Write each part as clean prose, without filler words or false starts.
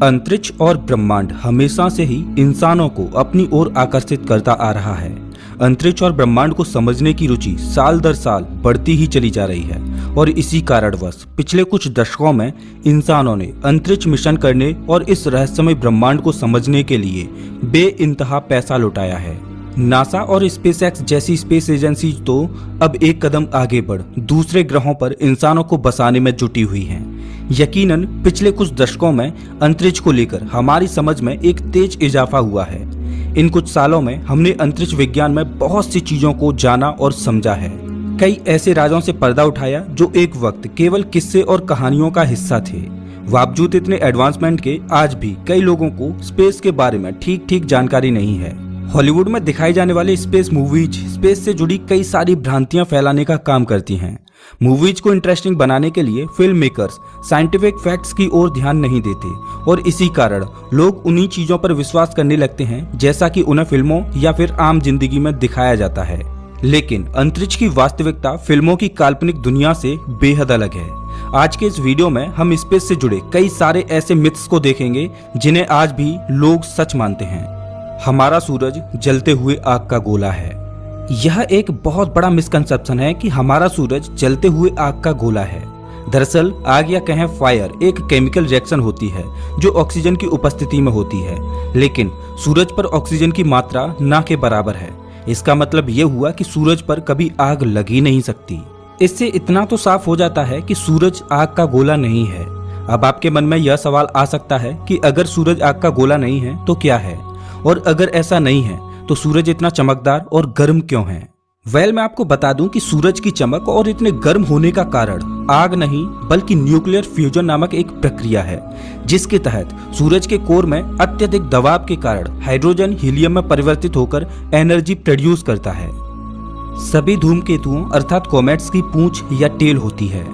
अंतरिक्ष और ब्रह्मांड हमेशा से ही इंसानों को अपनी ओर आकर्षित करता आ रहा है। अंतरिक्ष और ब्रह्मांड को समझने की रुचि साल दर साल बढ़ती ही चली जा रही है और इसी कारणवश पिछले कुछ दशकों में इंसानों ने अंतरिक्ष मिशन करने और इस रहस्यमय ब्रह्मांड को समझने के लिए बेइंतहा पैसा लुटाया है। नासा और स्पेसएक्स जैसी स्पेस एजेंसी तो अब एक कदम आगे बढ़ दूसरे ग्रहों पर इंसानों को बसाने में जुटी हुई हैं। यकीनन पिछले कुछ दशकों में अंतरिक्ष को लेकर हमारी समझ में एक तेज इजाफा हुआ है। इन कुछ सालों में हमने अंतरिक्ष विज्ञान में बहुत सी चीजों को जाना और समझा है। कई ऐसे राजों से पर्दा उठाया जो एक वक्त केवल किस्से और कहानियों का हिस्सा थे। बावजूद इतने एडवांसमेंट के आज भी कई लोगों को स्पेस के बारे में ठीक ठीक जानकारी नहीं है। हॉलीवुड में दिखाई जाने वाले स्पेस मूवीज स्पेस से जुड़ी कई सारी भ्रांतियां फैलाने का काम करती हैं। मूवीज को इंटरेस्टिंग बनाने के लिए फिल्म मेकर्स साइंटिफिक फैक्ट्स की ओर ध्यान नहीं देते और इसी कारण लोग उन्हीं चीजों पर विश्वास करने लगते हैं जैसा कि उन्हें फिल्मों या फिर आम जिंदगी में दिखाया जाता है। लेकिन अंतरिक्ष की वास्तविकता फिल्मों की काल्पनिक दुनिया से बेहद अलग है। आज के इस वीडियो में हम स्पेस से जुड़े कई सारे ऐसे मिथ्स को देखेंगे जिन्हें आज भी लोग सच मानते हैं। हमारा सूरज जलते हुए आग का गोला है। यह एक बहुत बड़ा मिसकंसेप्शन है कि हमारा सूरज जलते हुए आग का गोला है। दरअसल आग या कहें फायर एक केमिकल रिएक्शन होती है जो ऑक्सीजन की उपस्थिति में होती है, लेकिन सूरज पर ऑक्सीजन की मात्रा ना के बराबर है। इसका मतलब ये हुआ कि सूरज पर कभी आग लग ही नहीं सकती। इससे इतना तो साफ हो जाता है कि सूरज आग का गोला नहीं है। अब आपके मन में यह सवाल आ सकता है कि अगर सूरज आग का गोला नहीं है तो क्या है, और अगर ऐसा नहीं है तो सूरज इतना चमकदार और गर्म क्यों है? मैं आपको बता दूं कि सूरज की चमक और इतने गर्म होने का कारण आग नहीं बल्कि न्यूक्लियर फ्यूजन नामक एक प्रक्रिया है, जिसके तहत सूरज के कोर में अत्यधिक दबाव के कारण हाइड्रोजन हीलियम में परिवर्तित होकर एनर्जी प्रोड्यूस करता है। सभी धूमकेतुओं अर्थात कॉमेट्स की पूंछ या टेल होती है।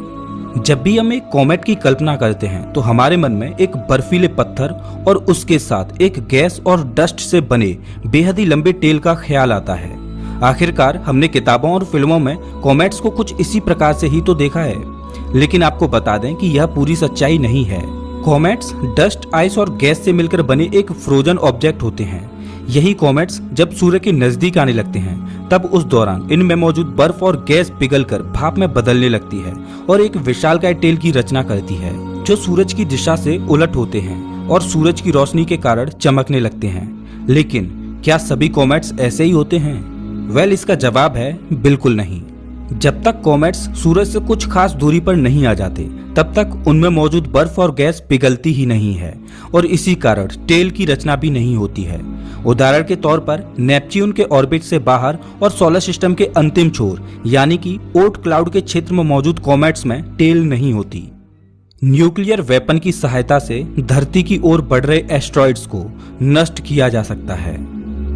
जब भी हम एक कॉमेट की कल्पना करते हैं तो हमारे मन में एक बर्फीले पत्थर और उसके साथ एक गैस और डस्ट से बने बेहद ही लंबे टेल का ख्याल आता है। आखिरकार हमने किताबों और फिल्मों में कॉमेट्स को कुछ इसी प्रकार से ही तो देखा है, लेकिन आपको बता दें कि यह पूरी सच्चाई नहीं है। कॉमेट्स डस्ट, आइस और गैस से मिलकर बने एक फ्रोजन ऑब्जेक्ट होते हैं। यही कॉमेट्स जब सूर्य के नजदीक आने लगते हैं तब उस दौरान इनमें मौजूद बर्फ और गैस पिघलकर भाप में बदलने लगती है और एक विशालकाय टेल की रचना करती है जो सूरज की दिशा से उलट होते हैं और सूरज की रोशनी के कारण चमकने लगते हैं। लेकिन क्या सभी कॉमेट्स ऐसे ही होते हैं? इसका जवाब है बिल्कुल नहीं। जब तक कॉमेट्स सूरज से कुछ खास दूरी पर नहीं आ जाते तब तक उनमें मौजूद बर्फ और गैस पिघलती ही नहीं है और इसी कारण टेल की रचना भी नहीं होती है। उदाहरण के तौर पर नेपच्यून के ऑर्बिट से बाहर और सोलर सिस्टम के अंतिम छोर यानी कि ओर्ट क्लाउड के क्षेत्र में मौजूद कॉमेट्स में टेल नहीं होती। न्यूक्लियर वेपन की सहायता से धरती की ओर बढ़ रहे एस्ट्रॉइड्स को नष्ट किया जा सकता है।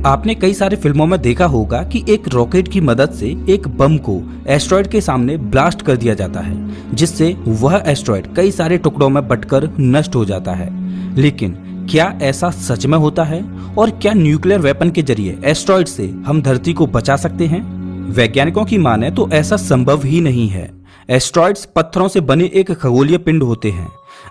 आपने कई सारे फिल्मों में देखा होगा कि एक रॉकेट की मदद से एक बम को एस्ट्रॉइड के सामने ब्लास्ट कर दिया जाता है, जिससे वह एस्ट्रॉइड कई सारे टुकड़ों में बंटकर नष्ट हो जाता है। लेकिन क्या ऐसा सच में होता है और क्या न्यूक्लियर वेपन के जरिए एस्ट्रॉइड से हम धरती को बचा सकते हैं? वैज्ञानिकों की माने तो ऐसा संभव ही नहीं है। एस्ट्रॉइड्स पत्थरों से बने एक खगोलीय पिंड होते हैं।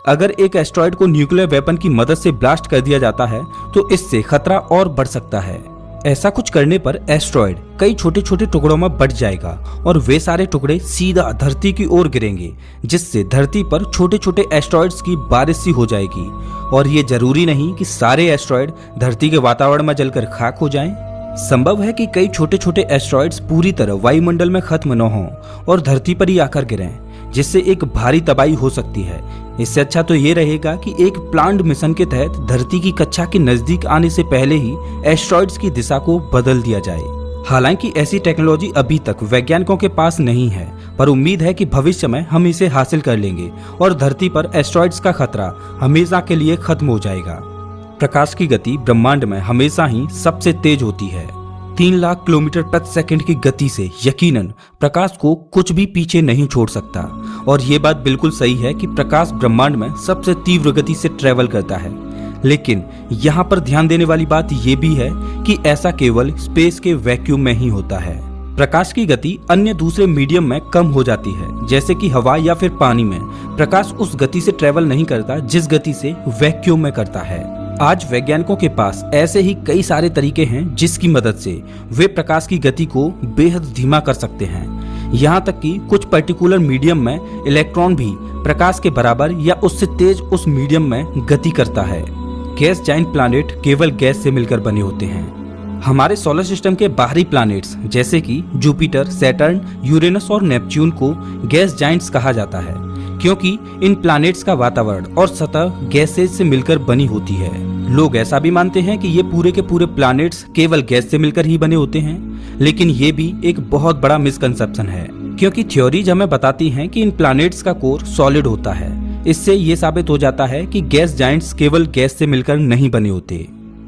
अगर एक एस्ट्रॉइड को न्यूक्लियर वेपन की मदद से ब्लास्ट कर दिया जाता है तो इससे खतरा और बढ़ सकता है। ऐसा कुछ करने पर एस्ट्रॉइड कई छोटे छोटे टुकड़ों में बंट जाएगा और वे सारे टुकड़े सीधा धरती की ओर गिरेंगे, जिससे धरती पर छोटे छोटे एस्ट्रॉइड्स की बारिश सी हो जाएगी। और ये जरूरी नहीं कि सारे एस्ट्रॉइड धरती के वातावरण में जलकर खाक हो जाएं। संभव है कि कई छोटे छोटे एस्ट्रॉइड्स पूरी तरह वायुमंडल में खत्म न हों और धरती पर ही आकर गिरें, जिससे एक भारी तबाही हो सकती है। इससे अच्छा तो ये रहेगा कि एक प्लान्ड मिशन के तहत धरती की कक्षा के नजदीक आने से पहले ही एस्ट्रॉइड्स की दिशा को बदल दिया जाए। हालांकि ऐसी टेक्नोलॉजी अभी तक वैज्ञानिकों के पास नहीं है, पर उम्मीद है कि भविष्य में हम इसे हासिल कर लेंगे और धरती पर एस्ट्रॉइड्स का खतरा हमेशा के लिए खत्म हो जाएगा। प्रकाश की गति ब्रह्मांड में हमेशा ही सबसे तेज होती है। 3 लाख किलोमीटर प्रति सेकंड की गति से यकीनन प्रकाश को कुछ भी पीछे नहीं छोड़ सकता। और ये बात बिल्कुल सही है कि प्रकाश ब्रह्मांड में सबसे तीव्र गति से ट्रेवल करता है। लेकिन यहाँ पर ध्यान देने वाली बात ये भी है कि ऐसा केवल स्पेस के वैक्यूम में ही होता है। प्रकाश की गति अन्य दूसरे मीडियम में कम हो जाती है, जैसे कि हवा या फिर पानी में। प्रकाश उस गति से ट्रेवल नहीं करता जिस गति से वैक्यूम में करता है। आज वैज्ञानिकों के पास ऐसे ही कई सारे तरीके हैं जिसकी मदद से वे प्रकाश की गति को बेहद धीमा कर सकते हैं। यहाँ तक कि कुछ पर्टिकुलर मीडियम में इलेक्ट्रॉन भी प्रकाश के बराबर या उससे तेज उस मीडियम में गति करता है। गैस जाइंट प्लैनेट केवल गैस से मिलकर बने होते हैं। हमारे सोलर सिस्टम के बाहरी प्लैनेट्स जैसे कि जुपिटर, सैटर्न, यूरेनस और नेपच्यून को गैस जाइंट्स कहा जाता है, क्योंकि इन प्लैनेट्स का वातावरण और सतह गैसेज से मिलकर बनी होती है। लोग ऐसा भी मानते हैं कि ये पूरे के पूरे प्लैनेट्स केवल गैस से मिलकर ही बने होते हैं, लेकिन ये भी एक बहुत बड़ा मिसकंसेप्शन है, क्योंकि थ्योरीज हमें बताती हैं कि इन प्लैनेट्स का कोर सॉलिड होता है। इससे ये साबित हो जाता है कि गैस जाइंट्स केवल गैस से मिलकर नहीं बने होते।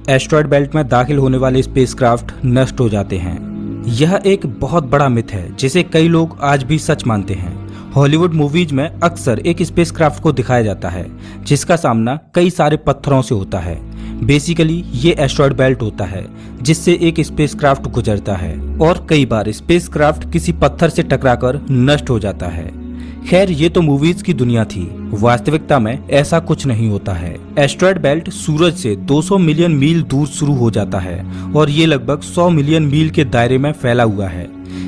एस्टेरॉयड बेल्ट में दाखिल होने वाले स्पेसक्राफ्ट नष्ट हो जाते हैं। यह एक बहुत बड़ा मिथ है जिसे कई लोग आज भी सच मानते हैं। हॉलीवुड मूवीज में अक्सर एक स्पेसक्राफ्ट को दिखाया जाता है जिसका सामना कई सारे पत्थरों से होता है। बेसिकली ये एस्टेरॉयड बेल्ट होता है जिससे एक स्पेसक्राफ्ट गुजरता है और कई बार स्पेसक्राफ्ट किसी पत्थर से टकराकर नष्ट हो जाता है। खैर, ये तो मूवीज की दुनिया थी, वास्तविकता में ऐसा कुछ नहीं होता है। एस्टेरॉयड बेल्ट सूरज से 200 मिलियन मील दूर शुरू हो जाता है और ये लगभग 100 मिलियन मील के दायरे में फैला हुआ है।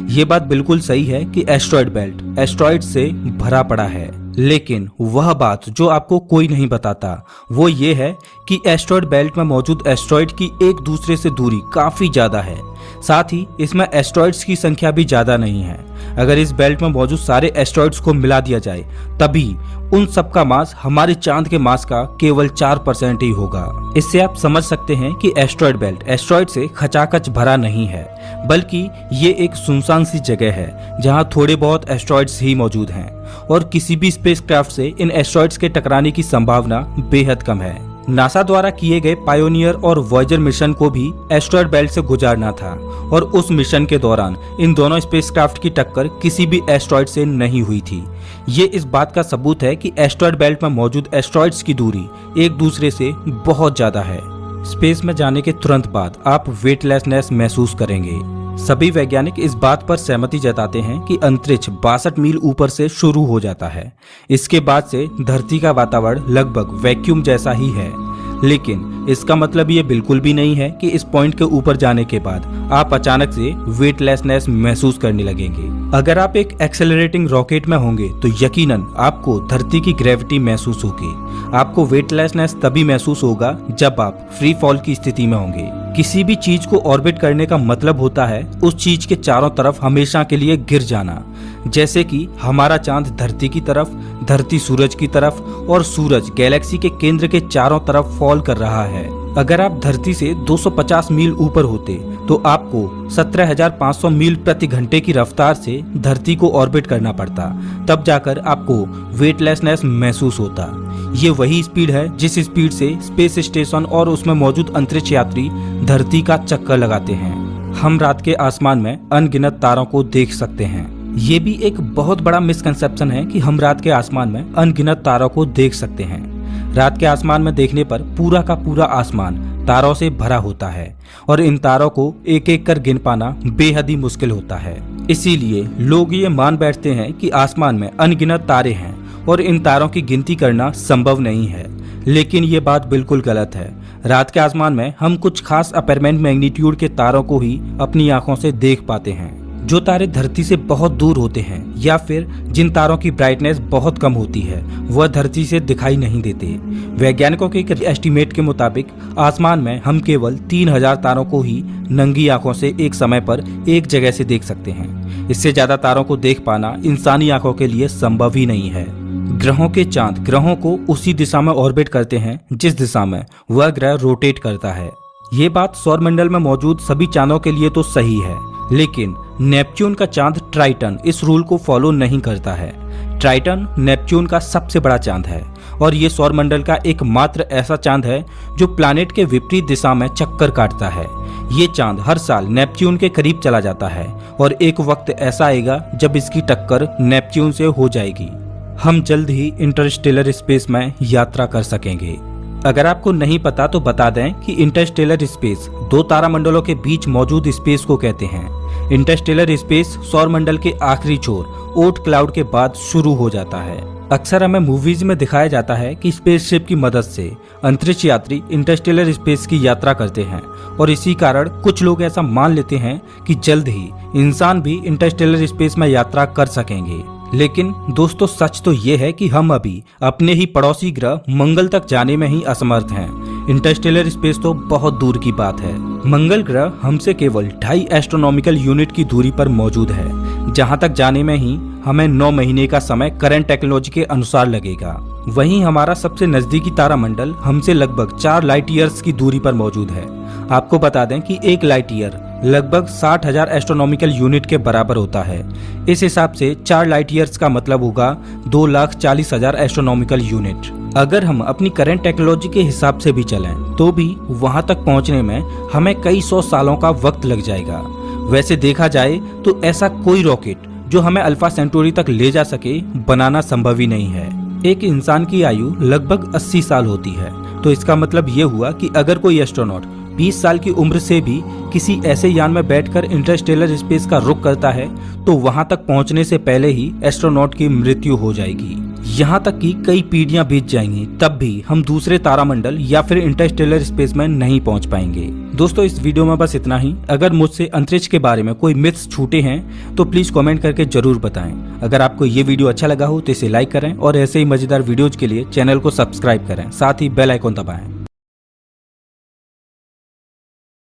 ये बात बिल्कुल सही है कि एस्टेरॉयड बेल्ट एस्टेरॉयड से भरा पड़ा है, लेकिन वह बात जो आपको कोई नहीं बताता वो ये है कि एस्टेरॉयड बेल्ट में मौजूद एस्टेरॉयड की एक दूसरे से दूरी काफी ज्यादा है। साथ ही इसमें एस्टेरॉयड्स की संख्या भी ज्यादा नहीं है। अगर इस बेल्ट में मौजूद सारे एस्टेरॉयड्स को मिला दिया जाए तभी उन सब का मास हमारे चांद के मास का केवल 4% ही होगा। इससे आप समझ सकते हैं कि एस्टेरॉयड बेल्ट एस्टेरॉयड से खचाखच भरा नहीं है, बल्कि ये एक सुनसान सी जगह है जहां थोड़े बहुत एस्टेरॉयड्स ही मौजूद हैं और किसी भी स्पेसक्राफ्ट से इन एस्टेरॉयड्स के टकराने की संभावना बेहद कम है। नासा द्वारा किए गए पायोनियर और वॉयेजर मिशन को भी एस्टेरॉयड बेल्ट से गुजारना था और उस मिशन के दौरान इन दोनों स्पेसक्राफ्ट की टक्कर किसी भी एस्टेरॉयड से नहीं हुई थी। ये इस बात का सबूत है कि एस्टेरॉयड बेल्ट में मौजूद एस्टेरॉयड्स की दूरी एक दूसरे से बहुत ज्यादा है। स्पेस में जाने के तुरंत बाद आप वेटलेसनेस महसूस करेंगे। सभी वैज्ञानिक इस बात पर सहमति जताते हैं कि अंतरिक्ष 62 मील ऊपर से शुरू हो जाता है। इसके बाद से धरती का वातावरण लगभग वैक्यूम जैसा ही है, लेकिन इसका मतलब ये बिल्कुल भी नहीं है कि इस पॉइंट के ऊपर जाने के बाद आप अचानक से वेटलेसनेस महसूस करने लगेंगे। अगर आप एक एक्सेलरेटिंग रॉकेट में होंगे तो यकीनन आपको धरती की ग्रेविटी महसूस होगी। आपको वेटलेसनेस तभी महसूस होगा जब आप फ्री फॉल की स्थिति में होंगे। किसी भी चीज को ऑर्बिट करने का मतलब होता है उस चीज के चारों तरफ हमेशा के लिए गिर जाना, जैसे कि हमारा चांद धरती की तरफ, धरती सूरज की तरफ और सूरज गैलेक्सी के केंद्र के चारों तरफ फॉल कर रहा है। अगर आप धरती से 250 मील ऊपर होते तो आपको 17,500 मील प्रति घंटे की रफ्तार से धरती को ऑर्बिट करना पड़ता, तब जाकर आपको वेटलेसनेस महसूस होता। ये वही स्पीड है जिस स्पीड से स्पेस स्टेशन और उसमें मौजूद अंतरिक्ष यात्री धरती का चक्कर लगाते हैं। हम रात के आसमान में अनगिनत तारों को देख सकते हैं। ये भी एक बहुत बड़ा मिसकंसेप्शन है कि हम रात के आसमान में अनगिनत तारों को देख सकते हैं। रात के आसमान में देखने पर पूरा का पूरा आसमान तारों से भरा होता है और इन तारों को एक एक कर गिन पाना बेहद ही मुश्किल होता है। इसीलिए लोग ये मान बैठते हैं कि आसमान में अनगिनत तारे हैं और इन तारों की गिनती करना संभव नहीं है, लेकिन ये बात बिल्कुल गलत है। रात के आसमान में हम कुछ खास अपेरमेंट मैग्नीट्यूड के तारों को ही अपनी आंखों से देख पाते हैं। जो तारे धरती से बहुत दूर होते हैं या फिर जिन तारों की ब्राइटनेस बहुत कम होती है वह धरती से दिखाई नहीं देते। वैज्ञानिकों के एस्टीमेट के मुताबिक आसमान में हम केवल 3000 तारों को ही नंगी आंखों से एक समय पर एक जगह से देख सकते हैं। इससे ज्यादा तारों को देख पाना इंसानी आंखों के लिए संभव ही नहीं है। ग्रहों के चांद ग्रहों को उसी दिशा में ऑर्बिट करते हैं जिस दिशा में वह ग्रह रोटेट करता है। ये बात सौरमंडल में मौजूद सभी चांदों के लिए तो सही है, लेकिन नेपच्यून का चांद ट्राइटन इस रूल को फॉलो नहीं करता है। ट्राइटन नेपच्यून का सबसे बड़ा चांद है और ये सौरमंडल का एकमात्र ऐसा चांद है जो प्लैनेट के विपरीत दिशा में चक्कर काटता है। ये चांद हर साल नेपच्यून के करीब चला जाता है और एक वक्त ऐसा आएगा जब इसकी टक्कर नेपच्यून से हो जाएगी। हम जल्द ही इंटरस्टेलर स्पेस में यात्रा कर सकेंगे। अगर आपको नहीं पता तो बता दें कि इंटरस्टेलर स्पेस दो तारामंडलों के बीच मौजूद स्पेस को कहते हैं। इंटरस्टेलर स्पेस सौरमंडल के आखिरी छोर ओट क्लाउड के बाद शुरू हो जाता है। अक्सर हमें मूवीज में दिखाया जाता है कि स्पेसशिप की मदद से अंतरिक्ष यात्री इंटरस्टेलर स्पेस की यात्रा करते हैं और इसी कारण कुछ लोग ऐसा मान लेते हैं कि जल्द ही इंसान भी इंटरस्टेलर स्पेस में यात्रा कर सकेंगे। लेकिन दोस्तों सच तो ये है कि हम अभी अपने ही पड़ोसी ग्रह मंगल तक जाने में ही असमर्थ हैं। इंटरस्टेलर स्पेस तो बहुत दूर की बात है। मंगल ग्रह हमसे केवल 2.5 एस्ट्रोनॉमिकल यूनिट की दूरी पर मौजूद है, जहां तक जाने में ही हमें 9 महीने का समय करंट टेक्नोलॉजी के अनुसार लगेगा। वहीं हमारा सबसे नजदीकी तारामंडल हमसे लगभग 4 लाइट ईयर्स की दूरी पर मौजूद है। आपको बता दें कि 1 लाइट ईयर लगभग 60,000 एस्ट्रोनॉमिकल यूनिट के बराबर होता है। इस हिसाब से 4 लाइट ईयर्स का मतलब होगा 2,40,000 एस्ट्रोनॉमिकल यूनिट। अगर हम अपनी करंट टेक्नोलॉजी के हिसाब से भी चलें तो भी वहां तक पहुंचने में हमें कई 100 सालों का वक्त लग जाएगा। वैसे देखा जाए तो ऐसा कोई रॉकेट जो हमें अल्फा सेंटोरी तक ले जा सके बनाना संभव ही नहीं है। एक इंसान की आयु लगभग 80 साल होती है, तो इसका मतलब ये हुआ कि अगर कोई एस्ट्रोनॉट 20 साल की उम्र से भी किसी ऐसे यान में बैठकर इंटरस्टेलर स्पेस का रुख करता है तो वहां तक पहुंचने से पहले ही एस्ट्रोनॉट की मृत्यु हो जाएगी। यहाँ तक कि कई पीढ़ियां बीत जाएंगी, तब भी हम दूसरे तारामंडल या फिर इंटरस्टेलर स्पेस में नहीं पहुंच पाएंगे। दोस्तों इस वीडियो में बस इतना ही। अगर मुझसे अंतरिक्ष के बारे में कोई मिथ्स छूटे हैं तो प्लीज कमेंट करके जरूर बताएं। अगर आपको ये वीडियो अच्छा लगा हो तो इसे लाइक करें और ऐसे ही मजेदार वीडियोज के लिए चैनल को सब्सक्राइब करें, साथ ही बेल आइकॉन दबाएं।